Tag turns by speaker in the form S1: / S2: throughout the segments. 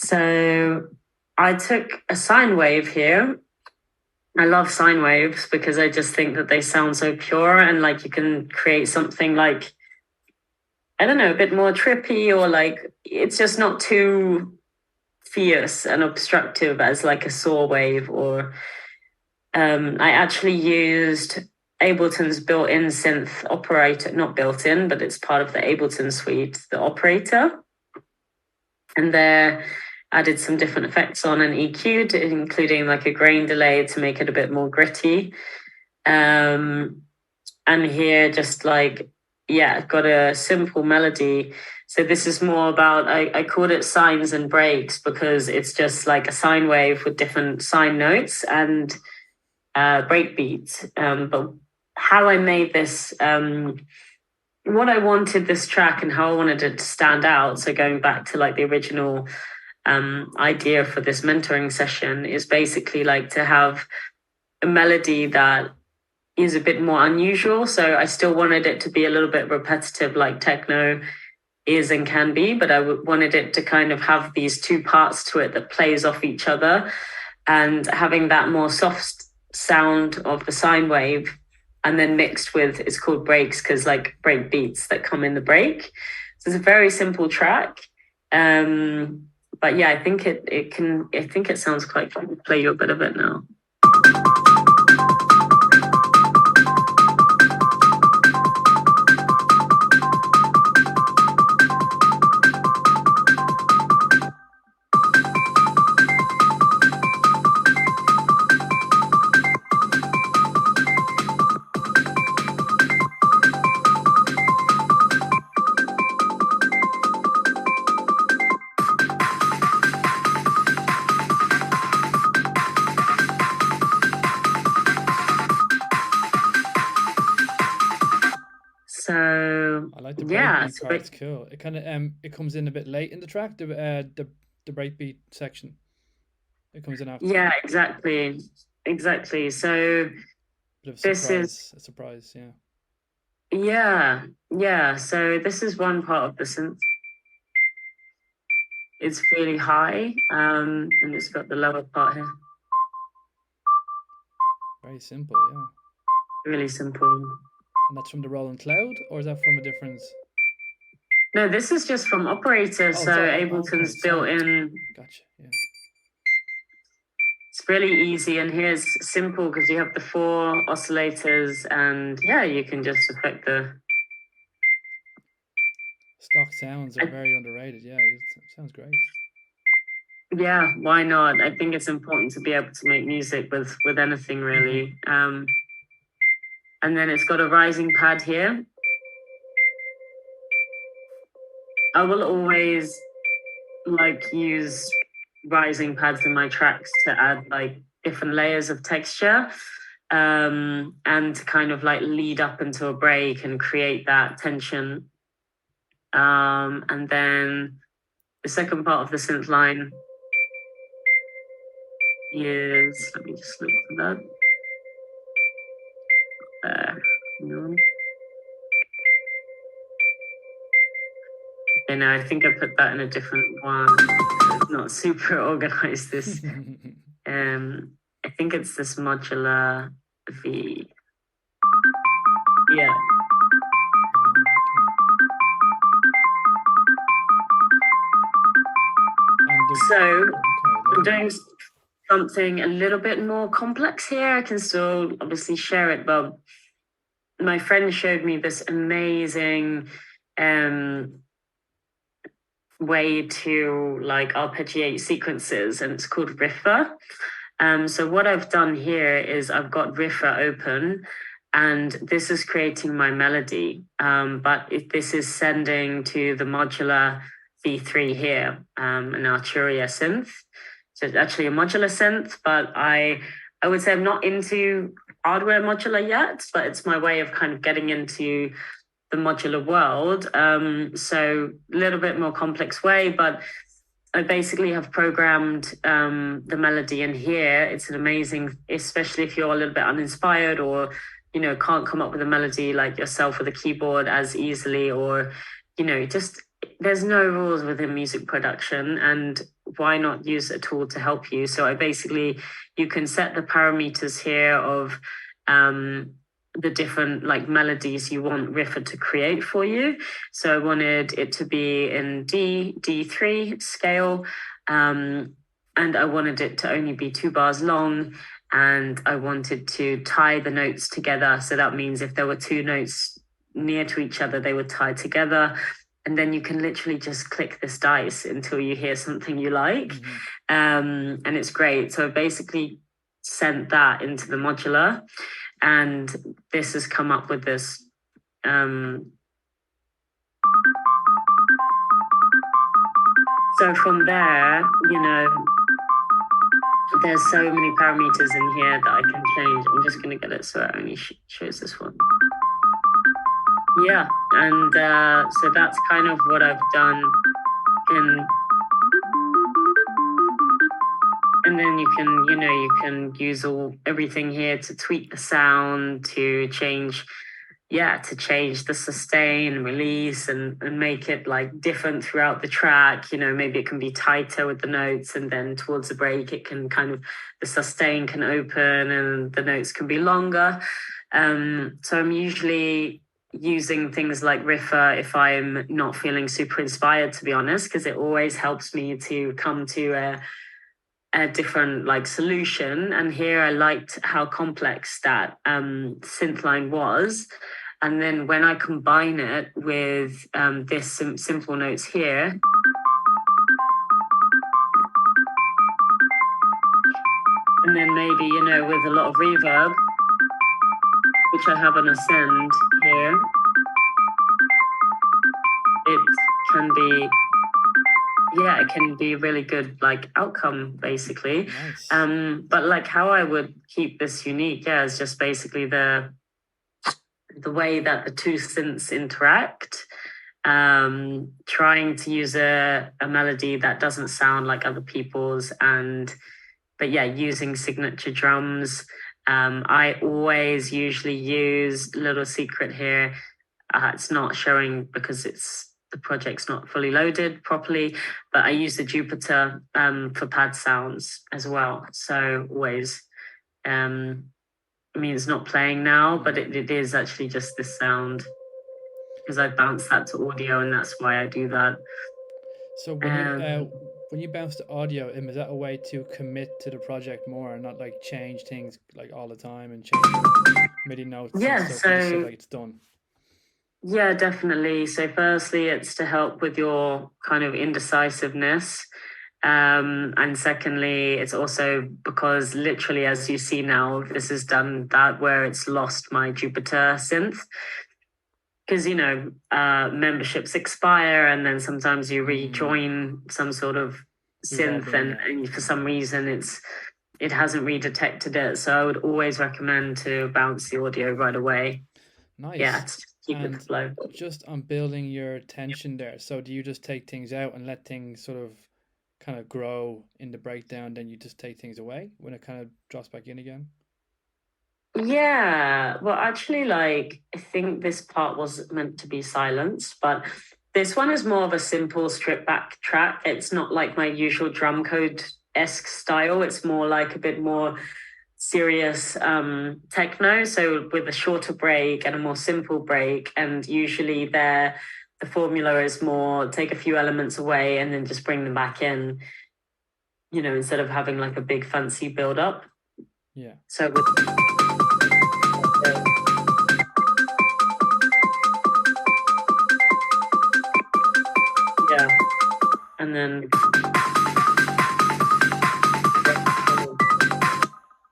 S1: So I took a sine wave here. I love sine waves because I just think that they sound so pure, and like you can create something like, I don't know, a bit more trippy, or like it's just not too fierce and obstructive as like a saw wave. Or I actually used Ableton's built-in synth operator, not built-in, but it's part of the Ableton suite, the operator. And there added some different effects on and EQ'd, including like a grain delay to make it a bit more gritty. And here just like, got a simple melody. So this is more about, I called it sines and breaks because it's just like a sine wave with different sine notes and break beats. But how I made this, what I wanted this track and how I wanted it to stand out, so going back to like the original idea for this mentoring session, is basically like to have a melody that is a bit more unusual. So I still wanted it to be a little bit repetitive like techno is and can be, but I wanted it to kind of have these two parts to it that plays off each other, and having that more soft sound of the sine wave and then mixed with, it's called breaks because like break beats that come in the break. So it's a very simple track. But yeah, I think it sounds quite fun. I'll play you a bit of it now. So
S2: I like the breakbeat part. It's cool. It kind of it comes in a bit late in the track. The breakbeat section. It comes in after.
S1: Yeah, exactly. So
S2: bit of surprise, this is a surprise.
S1: Yeah. So this is one part of the synth. It's really high, and it's got the lower part here.
S2: Very simple, yeah.
S1: Really simple.
S2: And that's from the Rolling Cloud, or is that from a different?
S1: No, this is just from operator. So Ableton's built in.
S2: Gotcha. Yeah.
S1: It's really easy, and here's simple because you have the 4 oscillators, and you can just affect the
S2: stock sounds are very underrated. Yeah, it sounds great.
S1: Yeah, why not? I think it's important to be able to make music with anything really. And then it's got a rising pad here. I will always like use rising pads in my tracks to add like different layers of texture, and to kind of like lead up into a break and create that tension. And then the second part of the synth line is, let me just look for that. No, I think I put that in a different one. It's not super organized. This, I think it's this modular V. Yeah. So I'm doing something a little bit more complex here. I can still obviously share it, but my friend showed me this amazing way to like arpeggiate sequences, and it's called Riffer. So what I've done here is I've got Riffer open, and this is creating my melody. But this is sending to the modular V3 here, an Arturia synth. So it's actually a modular synth, but I would say I'm not into hardware modular yet, but it's my way of kind of getting into the modular world. So a little bit more complex way, but I basically have programmed the melody in here. It's an amazing, especially if you're a little bit uninspired or, can't come up with a melody like yourself with a keyboard as easily, or, just there's no rules within music production. And why not use a tool to help you? So you can set the parameters here of the different like melodies you want Riffa to create for you. So I wanted it to be in D3 scale, and I wanted it to only be 2 bars long, and I wanted to tie the notes together. So that means if there were 2 notes near to each other, they would tie together. And then you can literally just click this dice until you hear something you like. And it's great. So I basically sent that into the modular, and this has come up with this so from there, there's so many parameters in here that I can change. I'm just going to get it so it only shows this one. Yeah, and so that's kind of what I've done. And then you can use everything here to tweak the sound, to change the sustain, release, and make it like different throughout the track. Maybe it can be tighter with the notes, and then towards the break, it can the sustain can open and the notes can be longer. So I'm usually using things like Riffa if I'm not feeling super inspired, to be honest, because it always helps me to come to a different like solution. And here I liked how complex that synth line was. And then when I combine it with this simple notes here, and then maybe, with a lot of reverb, which I have on Ascend here, it can be a really good like outcome, basically.
S2: Nice.
S1: But like how I would keep this unique, is just basically the way that the 2 synths interact, trying to use a melody that doesn't sound like other people's, but using signature drums. I always usually use, little secret here, it's not showing because the project's not fully loaded properly, but I use the Jupiter for pad sounds as well. So always, it's not playing now, but it is actually just this sound, because I bounce that to audio, and that's why I do that.
S2: So when you bounce to audio, is that a way to commit to the project more and not like change things like all the time and change MIDI notes and stuff, and just so like it's done?
S1: Yeah, definitely. So firstly, it's to help with your kind of indecisiveness. And secondly, it's also because literally, as you see now, this has done that where it's lost my Jupiter synth. Because, memberships expire, and then sometimes you rejoin some sort of synth, and for some reason it hasn't redetected it. So I would always recommend to bounce the audio right away.
S2: Nice.
S1: Yeah, to keep it flow.
S2: Just on building your tension there. So do you just take things out and let things sort of kind of grow in the breakdown, then you just take things away when it kind of drops back in again?
S1: Yeah, well, actually, I think this part was meant to be silenced, but this one is more of a simple stripped back track. It's not like my usual Drumcode-esque style. It's more like a bit more serious techno, so with a shorter break and a more simple break. And usually the formula is more take a few elements away and then just bring them back in, instead of having like a big fancy build up.
S2: Yeah.
S1: So and then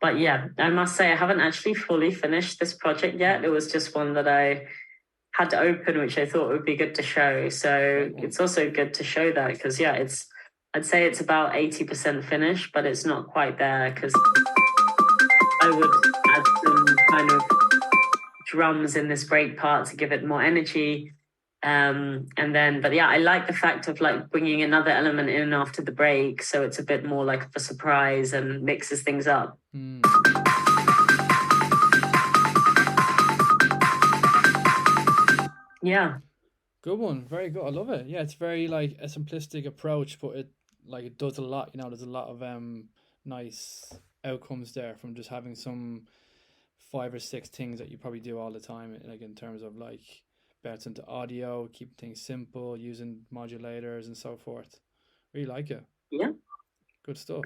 S1: but I must say I haven't actually fully finished this project yet. It was just one that I had to open, which I thought would be good to show. So it's also good to show that because I'd say it's about 80% finished, but it's not quite there because I would add some kind of drums in this break part to give it more energy. I like the fact of like bringing another element in after the break, so it's a bit more like of a surprise and mixes things up. Yeah.
S2: Good one. Very good. I love it. Yeah, it's very like a simplistic approach, but like it does a lot. You know, there's a lot of nice outcomes there from just having some 5 or 6 things that you probably do all the time, like in terms of like bouncing to audio, keeping things simple, using modulators and so forth. Really like it.
S1: Yeah.
S2: Good stuff.